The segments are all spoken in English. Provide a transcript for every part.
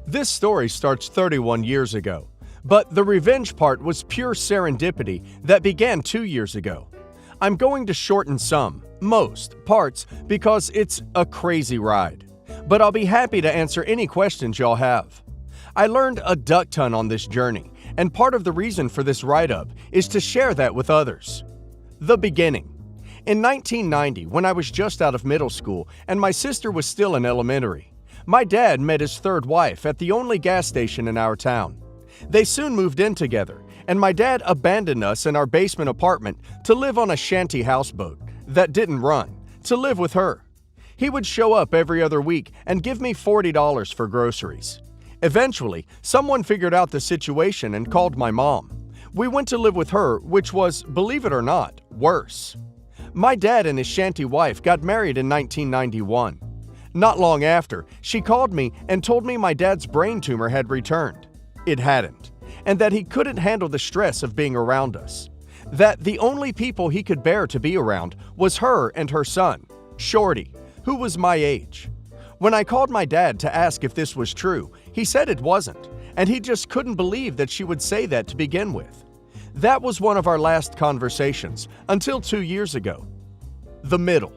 This story starts 31 years ago, but the revenge part was pure serendipity that began 2 years ago. I'm going to shorten most parts because it's a crazy ride, but I'll be happy to answer any questions y'all have. I learned a duck ton on this journey, and part of the reason for this write-up is to share that with others. The beginning. In 1990, when I was just out of middle school and my sister was still in elementary, my dad met his third wife at the only gas station in our town. They soon moved in together, and my dad abandoned us in our basement apartment to live on a shanty houseboat that didn't run, to live with her. He would show up every other week and give me $40 for groceries. Eventually, someone figured out the situation and called my mom. We went to live with her, which was, believe it or not, worse. My dad and his shanty wife got married in 1991. Not long after, she called me and told me my dad's brain tumor had returned. It hadn't, and that he couldn't handle the stress of being around us. That the only people he could bear to be around was her and her son, Shorty, who was my age. When I called my dad to ask if this was true, he said it wasn't, and he just couldn't believe that she would say that to begin with. That was one of our last conversations, until 2 years ago. The middle.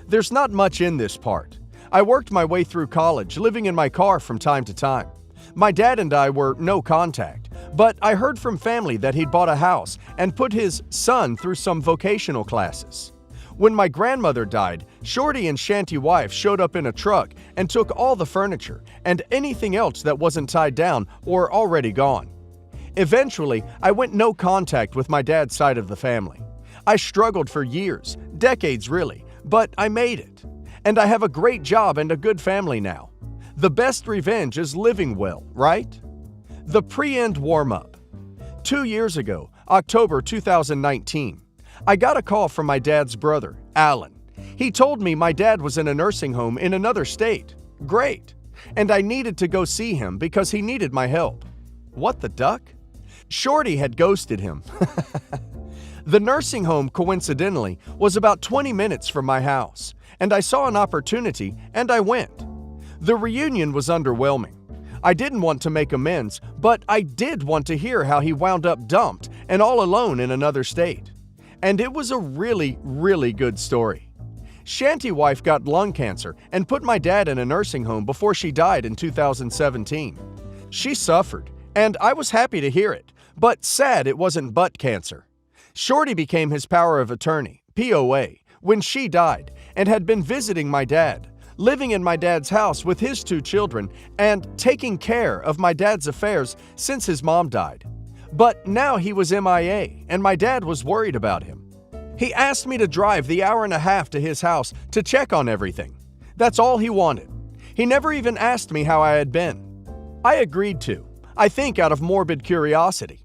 There's not much in this part. I worked my way through college, living in my car from time to time. My dad and I were no contact, but I heard from family that he'd bought a house and put his son through some vocational classes. When my grandmother died, Shorty and shanty wife showed up in a truck and took all the furniture and anything else that wasn't tied down or already gone. Eventually, I went no contact with my dad's side of the family. I struggled for years, decades really, but I made it. And I have a great job and a good family now. The best revenge is living well, right? The pre-end warm-up. 2 years ago, October 2019, I got a call from my dad's brother, Alan. He told me my dad was in a nursing home in another state. Great. And I needed to go see him because he needed my help. What the duck? Shorty had ghosted him. The nursing home, coincidentally, was about 20 minutes from my house, and I saw an opportunity, and I went. The reunion was underwhelming. I didn't want to make amends, but I did want to hear how he wound up dumped and all alone in another state. And it was a really, really good story. Shanty wife got lung cancer and put my dad in a nursing home before she died in 2017. She suffered, and I was happy to hear it, but sad it wasn't butt cancer. Shorty became his power of attorney, POA, when she died and had been visiting my dad, living in my dad's house with his 2 children, and taking care of my dad's affairs since his mom died. But now he was MIA, and my dad was worried about him. He asked me to drive the hour and a half to his house to check on everything. That's all he wanted. He never even asked me how I had been. I agreed to, I think out of morbid curiosity.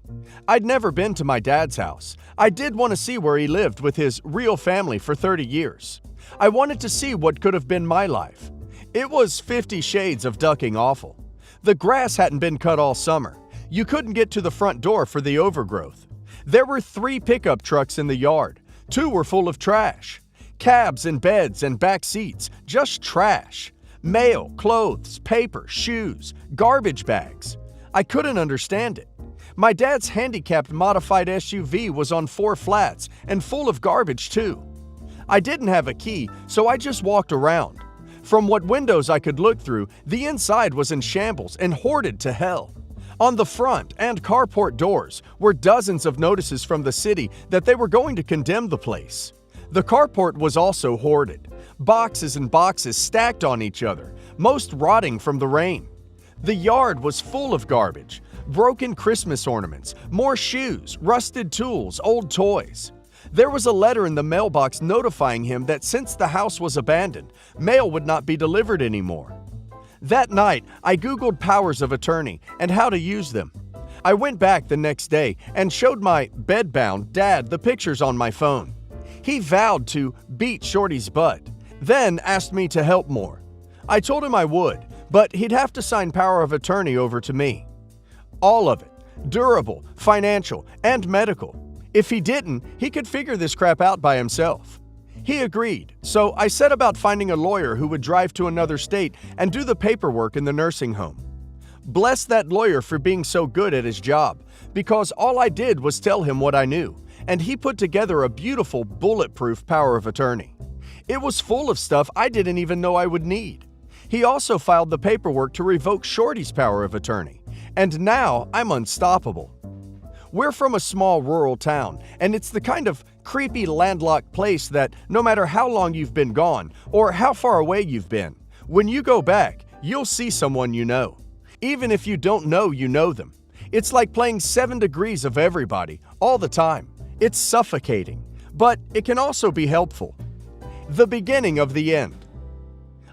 I'd never been to my dad's house. I did want to see where he lived with his real family for 30 years. I wanted to see what could have been my life. It was 50 shades of ducking awful. The grass hadn't been cut all summer. You couldn't get to the front door for the overgrowth. There were 3 pickup trucks in the yard. 2 were full of trash. Cabs and beds and back seats, just trash. Mail, clothes, paper, shoes, garbage bags. I couldn't understand it. My dad's handicapped modified SUV was on 4 flats and full of garbage too. I didn't have a key, so I just walked around. From what windows I could look through, the inside was in shambles and hoarded to hell. On the front and carport doors were dozens of notices from the city that they were going to condemn the place. The carport was also hoarded, boxes and boxes stacked on each other, most rotting from the rain. The yard was full of garbage, broken Christmas ornaments, more shoes, rusted tools, old toys. There was a letter in the mailbox notifying him that since the house was abandoned, mail would not be delivered anymore. That night, I Googled powers of attorney and how to use them. I went back the next day and showed my bedbound dad the pictures on my phone. He vowed to beat Shorty's butt, then asked me to help more. I told him I would, but he'd have to sign power of attorney over to me. All of it, durable, financial, and medical. If he didn't, he could figure this crap out by himself. He agreed, so I set about finding a lawyer who would drive to another state and do the paperwork in the nursing home. Bless that lawyer for being so good at his job, because all I did was tell him what I knew, and he put together a beautiful, bulletproof power of attorney. It was full of stuff I didn't even know I would need. He also filed the paperwork to revoke Shorty's power of attorney, and now I'm unstoppable. We're from a small rural town, and it's the kind of creepy landlocked place that no matter how long you've been gone or how far away you've been, when you go back, you'll see someone you know. Even if you don't know you know them. It's like playing 7 degrees of everybody all the time. It's suffocating, but it can also be helpful. The beginning of the end.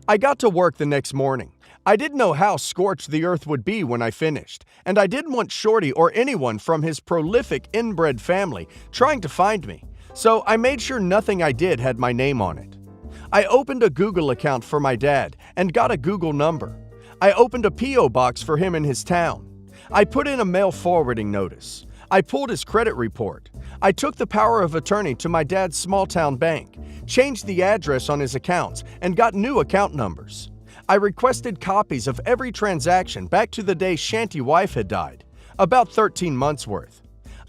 I got to work the next morning. I didn't know how scorched the earth would be when I finished, and I didn't want Shorty or anyone from his prolific inbred family trying to find me, so I made sure nothing I did had my name on it. I opened a Google account for my dad and got a Google number. I opened a P.O. box for him in his town. I put in a mail forwarding notice. I pulled his credit report. I took the power of attorney to my dad's small-town bank, changed the address on his accounts, and got new account numbers. I requested copies of every transaction back to the day Shanty wife had died, about 13 months worth.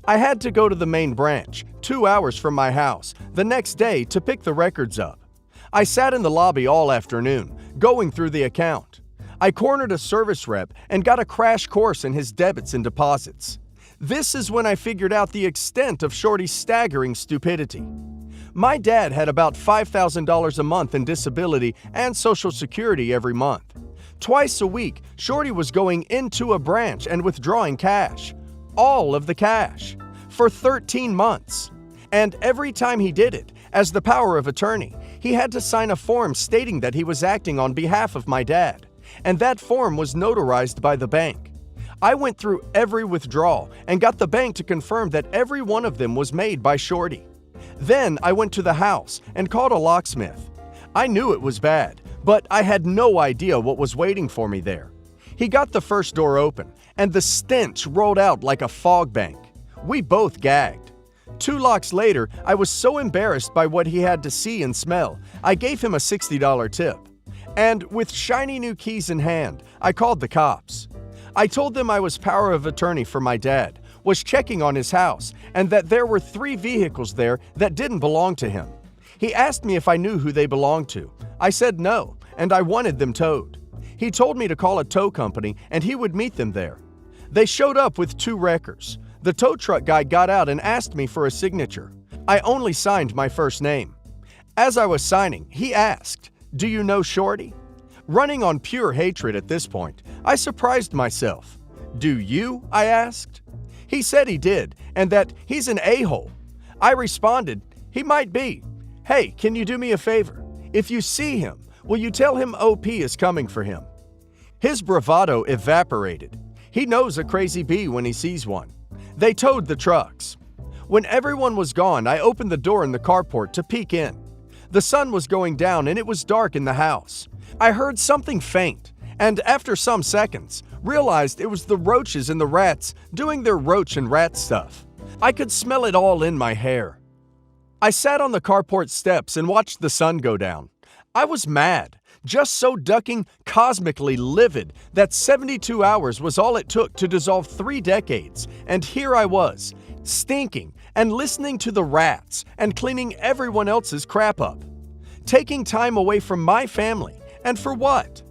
I had to go to the main branch, 2 hours from my house, the next day to pick the records up. I sat in the lobby all afternoon, going through the account. I cornered a service rep and got a crash course in his debits and deposits. This is when I figured out the extent of Shorty's staggering stupidity. My dad had about $5,000 a month in disability and Social Security every month. Twice a week, Shorty was going into a branch and withdrawing cash. All of the cash. For 13 months. And every time he did it, as the power of attorney, he had to sign a form stating that he was acting on behalf of my dad. And that form was notarized by the bank. I went through every withdrawal and got the bank to confirm that every one of them was made by Shorty. Then I went to the house and called a locksmith. I knew it was bad, but I had no idea what was waiting for me there. He got the first door open, and the stench rolled out like a fog bank. We both gagged. 2 locks later, I was so embarrassed by what he had to see and smell, I gave him a $60 tip. And with shiny new keys in hand, I called the cops. I told them I was power of attorney for my dad, was checking on his house, and that there were 3 vehicles there that didn't belong to him. He asked me if I knew who they belonged to. I said no, and I wanted them towed. He told me to call a tow company and he would meet them there. They showed up with 2 wreckers. The tow truck guy got out and asked me for a signature. I only signed my first name. As I was signing, he asked, "Do you know Shorty?" Running on pure hatred at this point, I surprised myself. "Do you?" I asked. He said he did, and that he's an a-hole. I responded, "He might be. Hey, can you do me a favor? If you see him, will you tell him OP is coming for him?" His bravado evaporated. He knows a crazy bee when he sees one. They towed the trucks. When everyone was gone, I opened the door in the carport to peek in. The sun was going down and it was dark in the house. I heard something faint, and after some seconds, realized it was the roaches and the rats doing their roach and rat stuff. I could smell it all in my hair. I sat on the carport steps and watched the sun go down. I was mad, just so ducking cosmically livid that 72 hours was all it took to dissolve 3 decades, and here I was, stinking and listening to the rats and cleaning everyone else's crap up. Taking time away from my family, and for what?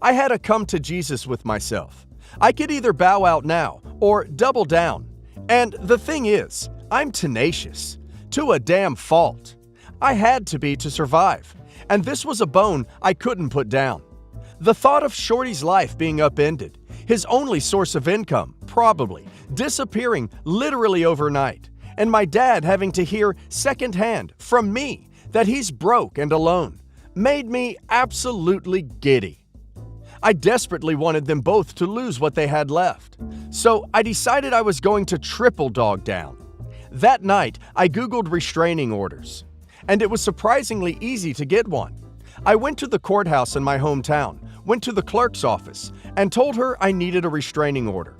I had to come to Jesus with myself. I could either bow out now or double down. And the thing is, I'm tenacious. To a damn fault. I had to be to survive. And this was a bone I couldn't put down. The thought of Shorty's life being upended, his only source of income, probably, disappearing literally overnight, and my dad having to hear secondhand from me that he's broke and alone, made me absolutely giddy. I desperately wanted them both to lose what they had left, so I decided I was going to triple dog down. That night, I Googled restraining orders, and it was surprisingly easy to get one. I went to the courthouse in my hometown, went to the clerk's office, and told her I needed a restraining order.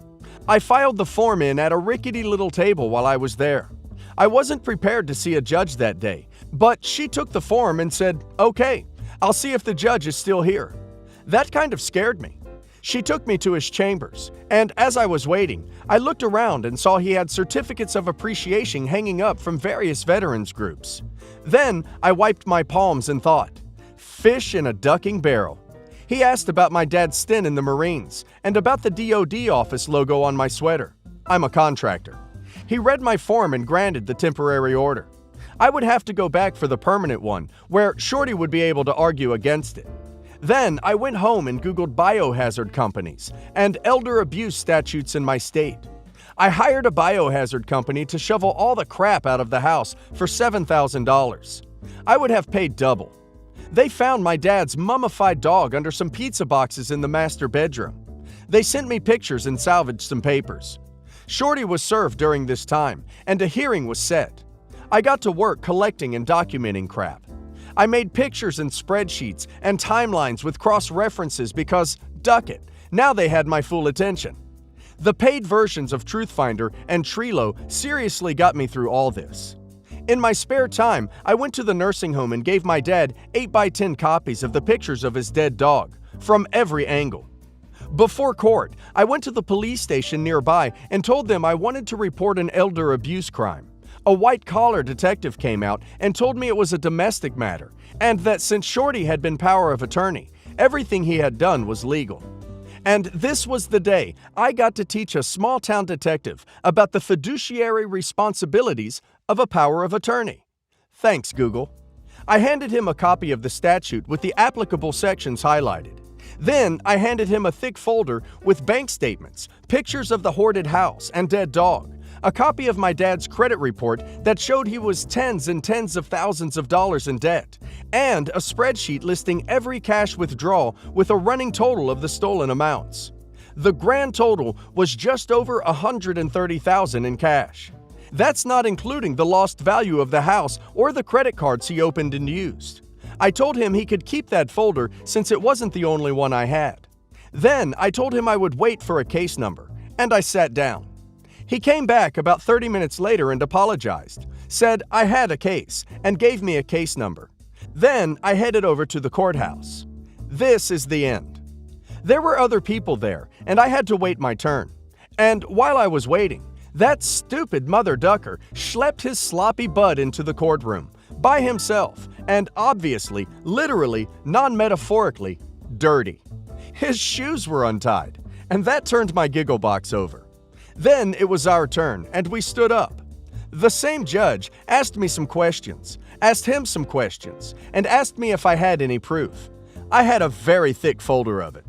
I filed the form in at a rickety little table while I was there. I wasn't prepared to see a judge that day, but she took the form and said, "Okay, I'll see if the judge is still here." That kind of scared me. She took me to his chambers, and as I was waiting, I looked around and saw he had certificates of appreciation hanging up from various veterans groups. Then I wiped my palms and thought, fish in a ducking barrel. He asked about my dad's stint in the Marines and about the DoD office logo on my sweater. I'm a contractor. He read my form and granted the temporary order. I would have to go back for the permanent one, where Shorty would be able to argue against it. Then I went home and Googled biohazard companies and elder abuse statutes in my state. I hired a biohazard company to shovel all the crap out of the house for $7,000. I would have paid double. They found my dad's mummified dog under some pizza boxes in the master bedroom. They sent me pictures and salvaged some papers. Shorty was served during this time, and a hearing was set. I got to work collecting and documenting crap. I made pictures and spreadsheets and timelines with cross-references because, duck it, now they had my full attention. The paid versions of Truthfinder and Trello seriously got me through all this. In my spare time, I went to the nursing home and gave my dad 8x10 copies of the pictures of his dead dog, from every angle. Before court, I went to the police station nearby and told them I wanted to report an elder abuse crime. A white-collar detective came out and told me it was a domestic matter, and that since Shorty had been power of attorney, everything he had done was legal. And this was the day I got to teach a small-town detective about the fiduciary responsibilities of a power of attorney. Thanks, Google. I handed him a copy of the statute with the applicable sections highlighted. Then I handed him a thick folder with bank statements, pictures of the hoarded house and dead dog, a copy of my dad's credit report that showed he was tens and tens of thousands of dollars in debt, and a spreadsheet listing every cash withdrawal with a running total of the stolen amounts. The grand total was just over $130,000 in cash. That's not including the lost value of the house or the credit cards he opened and used. I told him he could keep that folder since it wasn't the only one I had. Then I told him I would wait for a case number, and I sat down. He came back about 30 minutes later and apologized, said I had a case, and gave me a case number. Then I headed over to the courthouse. This is the end. There were other people there, and I had to wait my turn. And while I was waiting, that stupid mother ducker schlepped his sloppy butt into the courtroom, by himself, and obviously, literally, non-metaphorically, dirty. His shoes were untied, and that turned my giggle box over. Then it was our turn, and we stood up. The same judge asked me some questions, asked him some questions, and asked me if I had any proof. I had a very thick folder of it.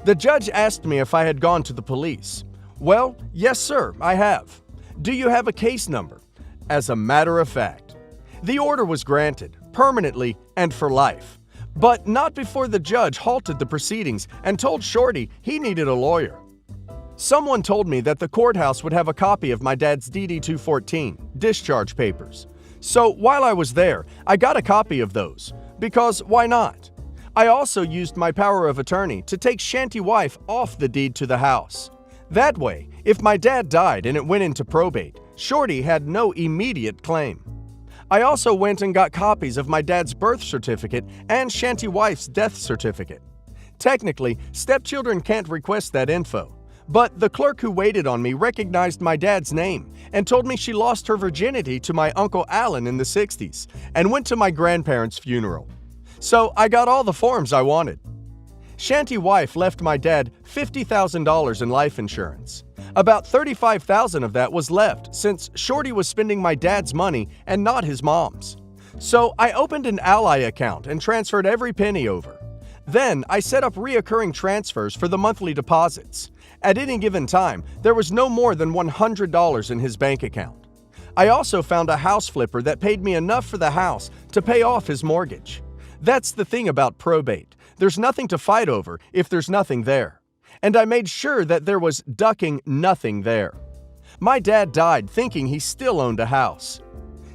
The judge asked me if I had gone to the police. Well, yes, sir, I have. Do you have a case number? As a matter of fact. The order was granted, permanently and for life. But not before the judge halted the proceedings and told Shorty he needed a lawyer. Someone told me that the courthouse would have a copy of my dad's DD-214 discharge papers. So while I was there, I got a copy of those, because why not? I also used my power of attorney to take Shanty Wife off the deed to the house. That way, if my dad died and it went into probate, Shorty had no immediate claim. I also went and got copies of my dad's birth certificate and Shanty Wife's death certificate. Technically, stepchildren can't request that info, but the clerk who waited on me recognized my dad's name and told me she lost her virginity to my Uncle Alan in the 60s and went to my grandparents' funeral. So I got all the forms I wanted. Shanty Wife left my dad $50,000 in life insurance. About $35,000 of that was left since Shorty was spending my dad's money and not his mom's. So I opened an Ally account and transferred every penny over. Then I set up reoccurring transfers for the monthly deposits. At any given time, there was no more than $100 in his bank account. I also found a house flipper that paid me enough for the house to pay off his mortgage. That's the thing about probate. There's nothing to fight over if there's nothing there. And I made sure that there was ducking nothing there. My dad died thinking he still owned a house.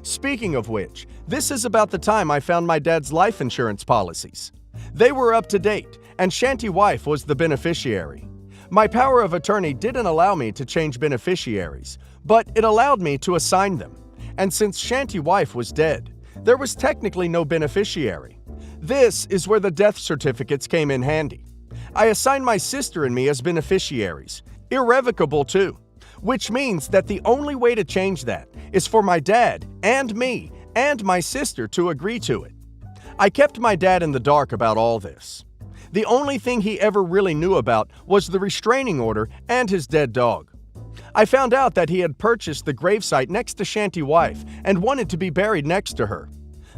Speaking of which, this is about the time I found my dad's life insurance policies. They were up to date, and Shanty Wife was the beneficiary. My power of attorney didn't allow me to change beneficiaries, but it allowed me to assign them. And since Shanty Wife was dead, there was technically no beneficiary. This is where the death certificates came in handy. I assigned my sister and me as beneficiaries, irrevocable too, which means that the only way to change that is for my dad and me and my sister to agree to it. I kept my dad in the dark about all this. The only thing he ever really knew about was the restraining order and his dead dog. I found out that he had purchased the gravesite next to Shanty Wife and wanted to be buried next to her.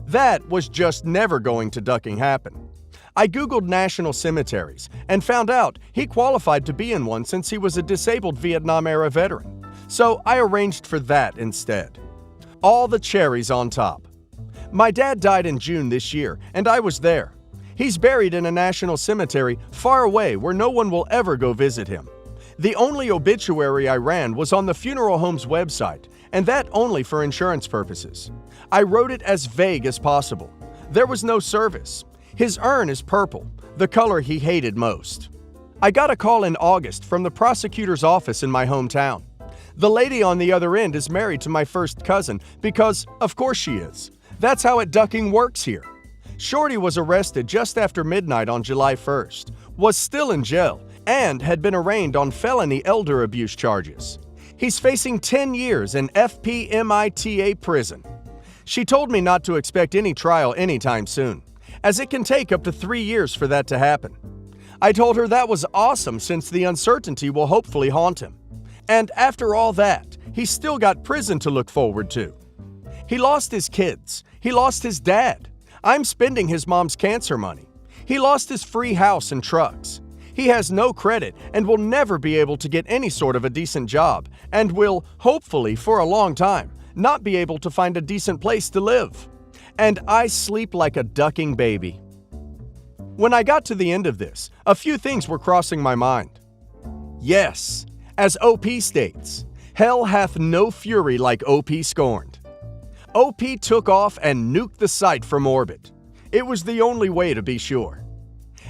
That was just never going to ducking happen. I googled national cemeteries and found out he qualified to be in one since he was a disabled Vietnam-era veteran. So I arranged for that instead. All the cherries on top. My dad died in June this year, and I was there. He's buried in a national cemetery far away where no one will ever go visit him. The only obituary I ran was on the funeral home's website, and that only for insurance purposes. I wrote it as vague as possible. There was no service. His urn is purple, the color he hated most. I got a call in August from the prosecutor's office in my hometown. The lady on the other end is married to my first cousin because, of course she is. That's how ducking works here. Shorty was arrested just after midnight on July 1st, was still in jail, and had been arraigned on felony elder abuse charges. He's facing 10 years in FPMITA prison. She told me not to expect any trial anytime soon, as it can take up to 3 years for that to happen. I told her that was awesome since the uncertainty will hopefully haunt him. And after all that, he's still got prison to look forward to. He lost his kids. He lost his dad. I'm spending his mom's cancer money. He lost his free house and trucks. He has no credit and will never be able to get any sort of a decent job, and will, hopefully for a long time, not be able to find a decent place to live. And I sleep like a ducking baby. When I got to the end of this, a few things were crossing my mind. Yes, as OP states, hell hath no fury like OP scorned. OP took off and nuked the site from orbit. It was the only way to be sure.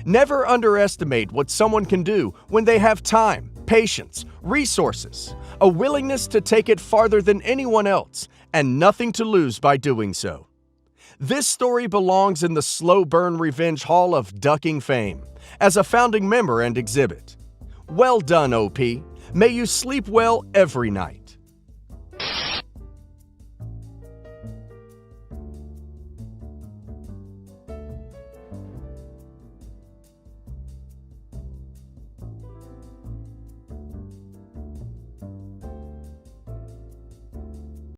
Never underestimate what someone can do when they have time, patience, resources, a willingness to take it farther than anyone else, and nothing to lose by doing so. This story belongs in the Slow Burn Revenge Hall of Ducking Fame, as a founding member and exhibit. Well done, OP. May you sleep well every night.